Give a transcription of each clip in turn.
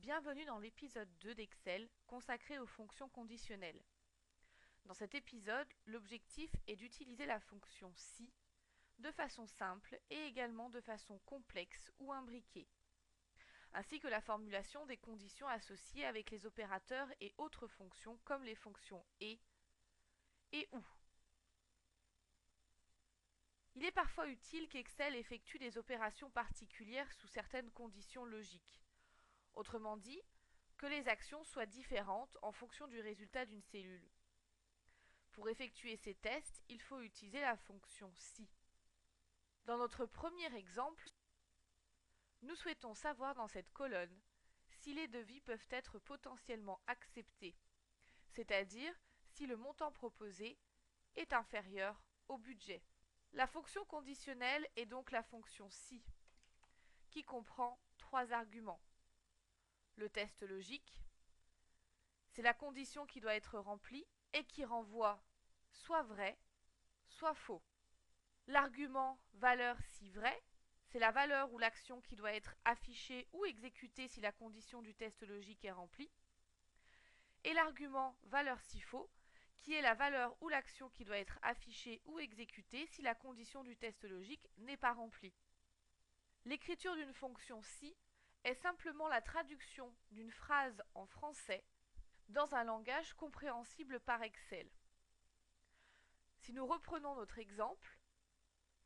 Bienvenue dans l'épisode 2 d'Excel consacré aux fonctions conditionnelles. Dans cet épisode, l'objectif est d'utiliser la fonction si de façon simple et également de façon complexe ou imbriquée, ainsi que la formulation des conditions associées avec les opérateurs et autres fonctions comme les fonctions et ou. Il est parfois utile qu'Excel effectue des opérations particulières sous certaines conditions logiques. Autrement dit, que les actions soient différentes en fonction du résultat d'une cellule. Pour effectuer ces tests, il faut utiliser la fonction si. Dans notre premier exemple, nous souhaitons savoir dans cette colonne si les devis peuvent être potentiellement acceptés, c'est-à-dire si le montant proposé est inférieur au budget. La fonction conditionnelle est donc la fonction si, qui comprend trois arguments. Le test logique, c'est la condition qui doit être remplie et qui renvoie soit vrai, soit faux. L'argument valeur si vrai, c'est la valeur ou l'action qui doit être affichée ou exécutée si la condition du test logique est remplie. Et l'argument valeur si faux, qui est la valeur ou l'action qui doit être affichée ou exécutée si la condition du test logique n'est pas remplie. L'écriture d'une fonction si est simplement la traduction d'une phrase en français dans un langage compréhensible par Excel. Si nous reprenons notre exemple,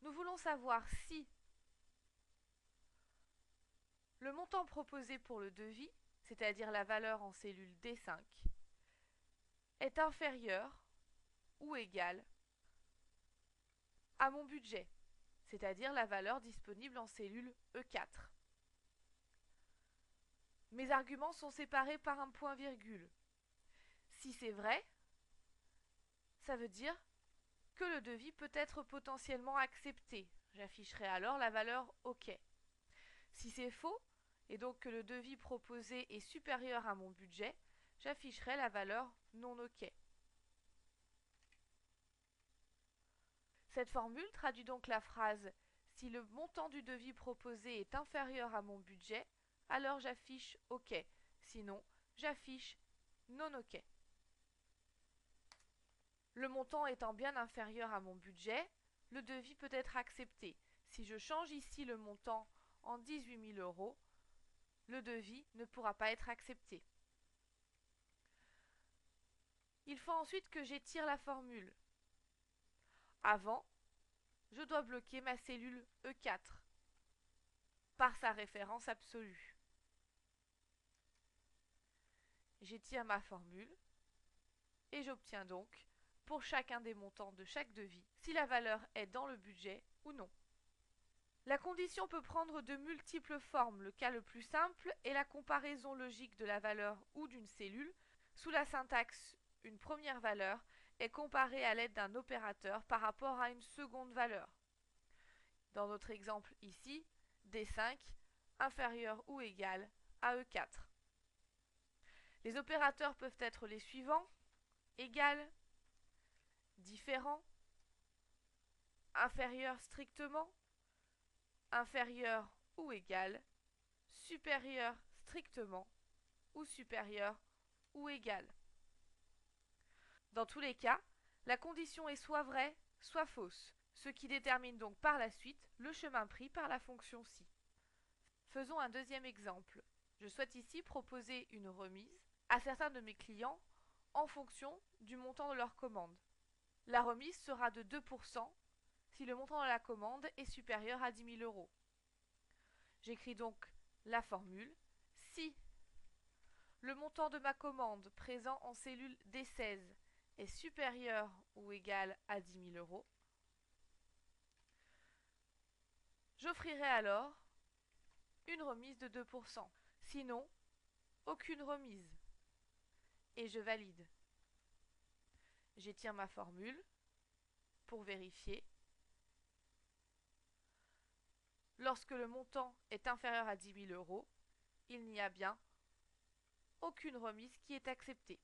nous voulons savoir si le montant proposé pour le devis, c'est-à-dire la valeur en cellule D5, est inférieur ou égal à mon budget, c'est-à-dire la valeur disponible en cellule E4. Mes arguments sont séparés par un point-virgule. Si c'est vrai, ça veut dire que le devis peut être potentiellement accepté. J'afficherai alors la valeur OK. Si c'est faux, et donc que le devis proposé est supérieur à mon budget, j'afficherai la valeur non OK. Cette formule traduit donc la phrase « Si le montant du devis proposé est inférieur à mon budget, alors j'affiche OK. Sinon, j'affiche non OK. » Le montant étant bien inférieur à mon budget, le devis peut être accepté. Si je change ici le montant en 18 000 €, le devis ne pourra pas être accepté. Il faut ensuite que j'étire la formule. Avant, je dois bloquer ma cellule E4 par sa référence absolue. J'étire ma formule et j'obtiens donc, pour chacun des montants de chaque devis, si la valeur est dans le budget ou non. La condition peut prendre de multiples formes. Le cas le plus simple est la comparaison logique de la valeur ou d'une cellule. Sous la syntaxe, une première valeur est comparée à l'aide d'un opérateur par rapport à une seconde valeur. Dans notre exemple ici, D5 inférieur ou égal à E4. Les opérateurs peuvent être les suivants: égal, différent, inférieur strictement, inférieur ou égal, supérieur strictement ou supérieur ou égal. Dans tous les cas, la condition est soit vraie, soit fausse, ce qui détermine donc par la suite le chemin pris par la fonction si. Faisons un deuxième exemple. Je souhaite ici proposer une remise à certains de mes clients en fonction du montant de leur commande. La remise sera de 2% si le montant de la commande est supérieur à 10 000 €. J'écris donc la formule. Si le montant de ma commande présent en cellule D16 est supérieur ou égal à 10 000 €, j'offrirai alors une remise de 2%. Sinon, aucune remise. Et je valide. J'étire ma formule pour vérifier. Lorsque le montant est inférieur à 10 000 €, il n'y a bien aucune remise qui est acceptée.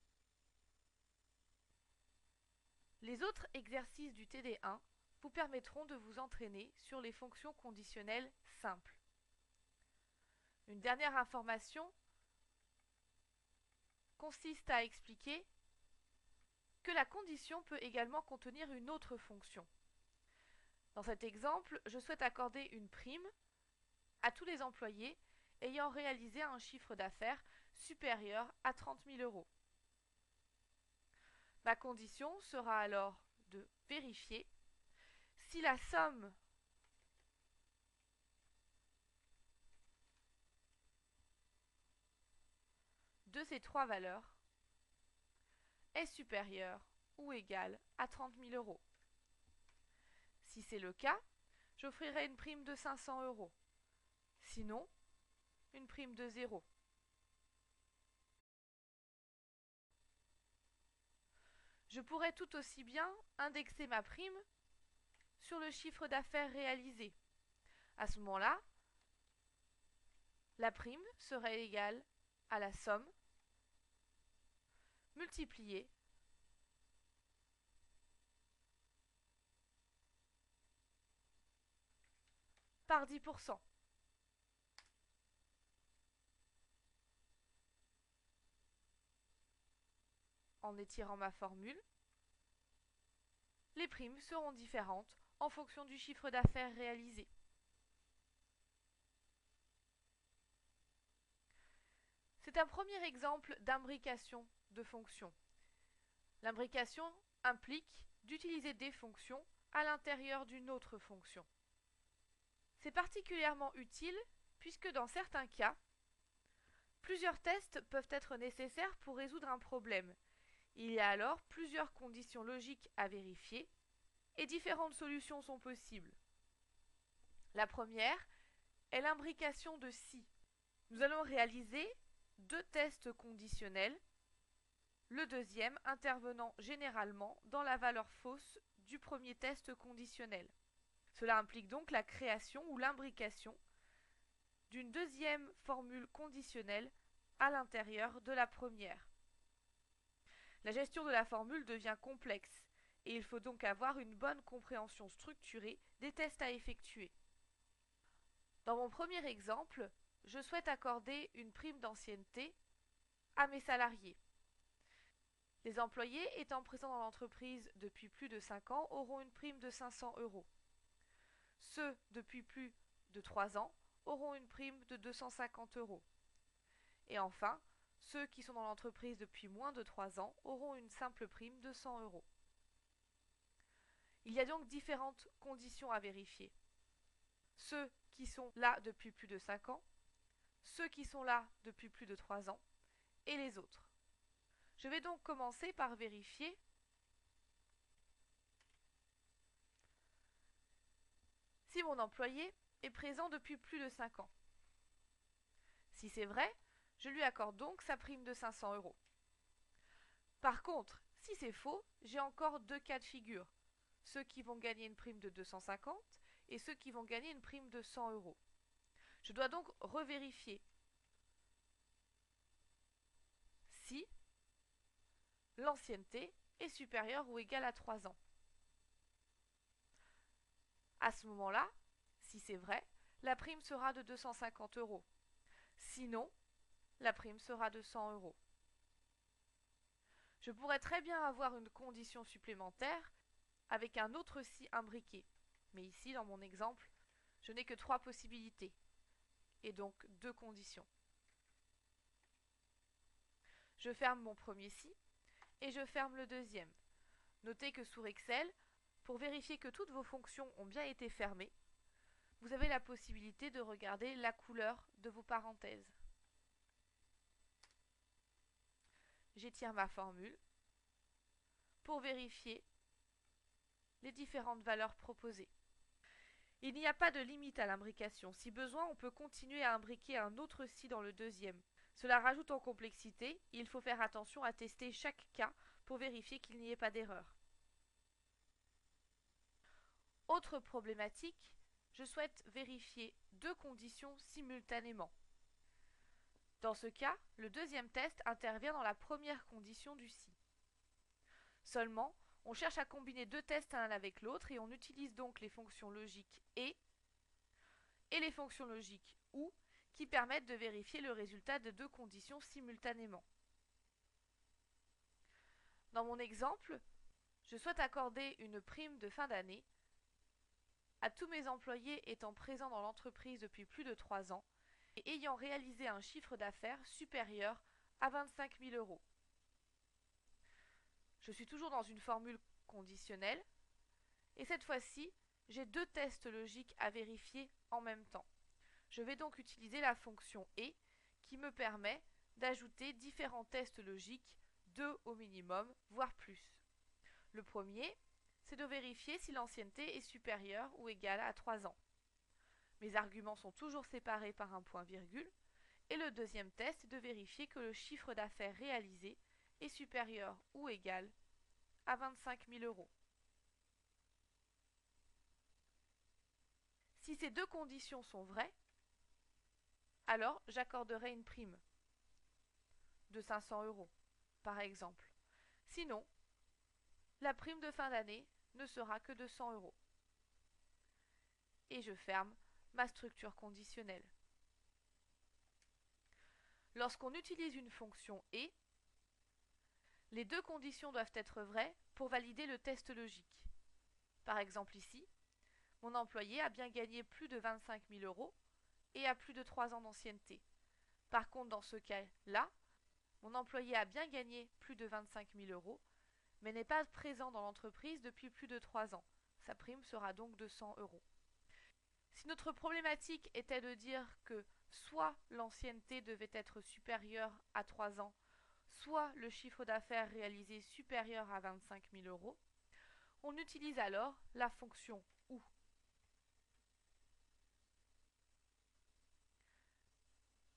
Les autres exercices du TD1 vous permettront de vous entraîner sur les fonctions conditionnelles simples. Une dernière information, consiste à expliquer que la condition peut également contenir une autre fonction. Dans cet exemple, je souhaite accorder une prime à tous les employés ayant réalisé un chiffre d'affaires supérieur à 30 000 euros. Ma condition sera alors de vérifier si la somme de ces trois valeurs est supérieure ou égale à 30 000 euros. Si c'est le cas, j'offrirai une prime de 500 euros. Sinon, une prime de 0. Je pourrais tout aussi bien indexer ma prime sur le chiffre d'affaires réalisé. À ce moment-là, la prime serait égale à la somme multipliée par 10%. En étirant ma formule, les primes seront différentes en fonction du chiffre d'affaires réalisé. C'est un premier exemple d'imbrication de fonctions. L'imbrication implique d'utiliser des fonctions à l'intérieur d'une autre fonction. C'est particulièrement utile puisque dans certains cas, plusieurs tests peuvent être nécessaires pour résoudre un problème. Il y a alors plusieurs conditions logiques à vérifier et différentes solutions sont possibles. La première est l'imbrication de si. Nous allons réaliser deux tests conditionnels, le deuxième intervenant généralement dans la valeur fausse du premier test conditionnel. Cela implique donc la création ou l'imbrication d'une deuxième formule conditionnelle à l'intérieur de la première. La gestion de la formule devient complexe et il faut donc avoir une bonne compréhension structurée des tests à effectuer. Dans mon premier exemple, je souhaite accorder une prime d'ancienneté à mes salariés. Les employés étant présents dans l'entreprise depuis plus de 5 ans auront une prime de 500 euros. Ceux depuis plus de 3 ans auront une prime de 250 euros. Et enfin, ceux qui sont dans l'entreprise depuis moins de 3 ans auront une simple prime de 100 euros. Il y a donc différentes conditions à vérifier. Ceux qui sont là depuis plus de 5 ans, ceux qui sont là depuis plus de 3 ans, et les autres. Je vais donc commencer par vérifier si mon employé est présent depuis plus de 5 ans. Si c'est vrai, je lui accorde donc sa prime de 500 euros. Par contre, si c'est faux, j'ai encore deux cas de figure. Ceux qui vont gagner une prime de 250 et ceux qui vont gagner une prime de 100 euros. Je dois donc revérifier si l'ancienneté est supérieure ou égale à 3 ans. À ce moment-là, si c'est vrai, la prime sera de 250 euros. Sinon, la prime sera de 100 euros. Je pourrais très bien avoir une condition supplémentaire avec un autre si imbriqué. Mais ici, dans mon exemple, je n'ai que 3 possibilités, et donc 2 conditions. Je ferme mon premier si, et je ferme le deuxième. Notez que sur Excel, pour vérifier que toutes vos fonctions ont bien été fermées, vous avez la possibilité de regarder la couleur de vos parenthèses. J'étire ma formule pour vérifier les différentes valeurs proposées. Il n'y a pas de limite à l'imbrication. Si besoin, on peut continuer à imbriquer un autre si dans le deuxième. Cela rajoute en complexité, il faut faire attention à tester chaque cas pour vérifier qu'il n'y ait pas d'erreur. Autre problématique, je souhaite vérifier deux conditions simultanément. Dans ce cas, le deuxième test intervient dans la première condition du si. Seulement, on cherche à combiner deux tests l'un avec l'autre et on utilise donc les fonctions logiques et les fonctions logiques ou qui permettent de vérifier le résultat de deux conditions simultanément. Dans mon exemple, je souhaite accorder une prime de fin d'année à tous mes employés étant présents dans l'entreprise depuis plus de 3 ans et ayant réalisé un chiffre d'affaires supérieur à 25 000 euros. Je suis toujours dans une formule conditionnelle et cette fois-ci, j'ai deux tests logiques à vérifier en même temps. Je vais donc utiliser la fonction et qui me permet d'ajouter différents tests logiques, 2 au minimum, voire plus. Le premier, c'est de vérifier si l'ancienneté est supérieure ou égale à 3 ans. Mes arguments sont toujours séparés par un point-virgule. Et le deuxième test est de vérifier que le chiffre d'affaires réalisé est supérieur ou égal à 25 000 euros. Si ces deux conditions sont vraies, alors j'accorderai une prime de 500 euros, par exemple. Sinon, la prime de fin d'année ne sera que de 100 euros. Et je ferme ma structure conditionnelle. Lorsqu'on utilise une fonction « et », les deux conditions doivent être vraies pour valider le test logique. Par exemple ici, mon employé a bien gagné plus de 25 000 euros et a plus de 3 ans d'ancienneté. Par contre, dans ce cas-là, mon employé a bien gagné plus de 25 000 euros, mais n'est pas présent dans l'entreprise depuis plus de 3 ans. Sa prime sera donc de 100 euros. Si notre problématique était de dire que soit l'ancienneté devait être supérieure à 3 ans, soit le chiffre d'affaires réalisé supérieur à 25 000 euros, on utilise alors la fonction OU,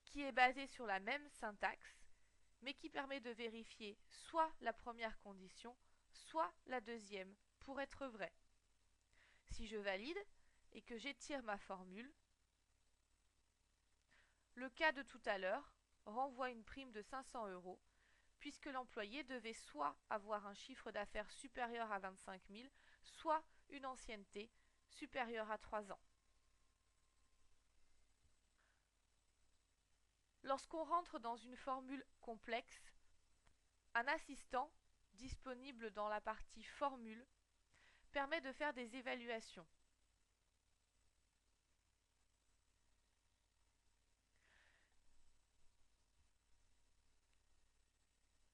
qui est basée sur la même syntaxe, mais qui permet de vérifier soit la première condition, soit la deuxième, pour être vraie. Si je valide et que j'étire ma formule, le cas de tout à l'heure renvoie une prime de 500 euros, puisque l'employé devait soit avoir un chiffre d'affaires supérieur à 25 000, soit une ancienneté supérieure à 3 ans. Lorsqu'on rentre dans une formule complexe, un assistant disponible dans la partie formule permet de faire des évaluations.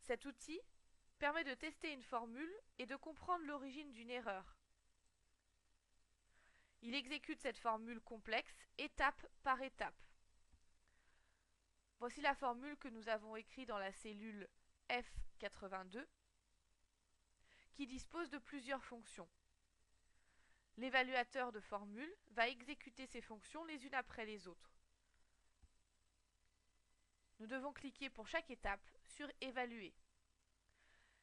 Cet outil permet de tester une formule et de comprendre l'origine d'une erreur. Il exécute cette formule complexe étape par étape. Voici la formule que nous avons écrite dans la cellule F82, qui dispose de plusieurs fonctions. L'évaluateur de formule va exécuter ces fonctions les unes après les autres. Nous devons cliquer pour chaque étape sur « Évaluer ».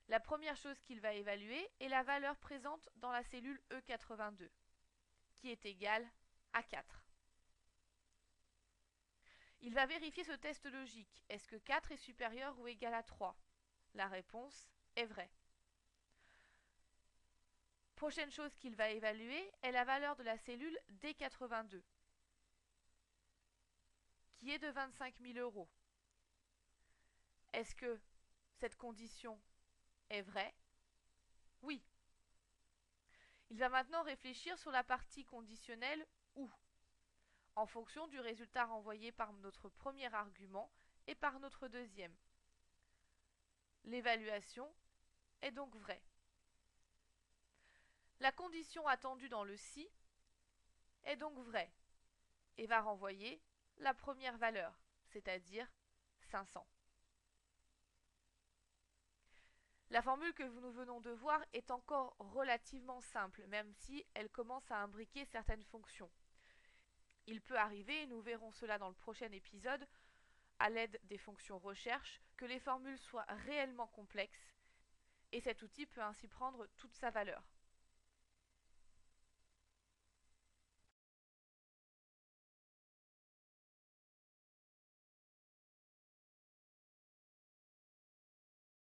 La première chose qu'il va évaluer est la valeur présente dans la cellule E82, qui est égale à 4. Il va vérifier ce test logique. Est-ce que 4 est supérieur ou égal à 3 ? La réponse est vraie. Prochaine chose qu'il va évaluer est la valeur de la cellule D82, qui est de 25 000 euros. Est-ce que cette condition est vraie ? Oui. Il va maintenant réfléchir sur la partie conditionnelle « ou », en fonction du résultat renvoyé par notre premier argument et par notre deuxième. L'évaluation est donc vraie. La condition attendue dans le si est donc vraie et va renvoyer la première valeur, c'est-à-dire 500. La formule que nous venons de voir est encore relativement simple, même si elle commence à imbriquer certaines fonctions. Il peut arriver, et nous verrons cela dans le prochain épisode, à l'aide des fonctions recherche, que les formules soient réellement complexes, et cet outil peut ainsi prendre toute sa valeur.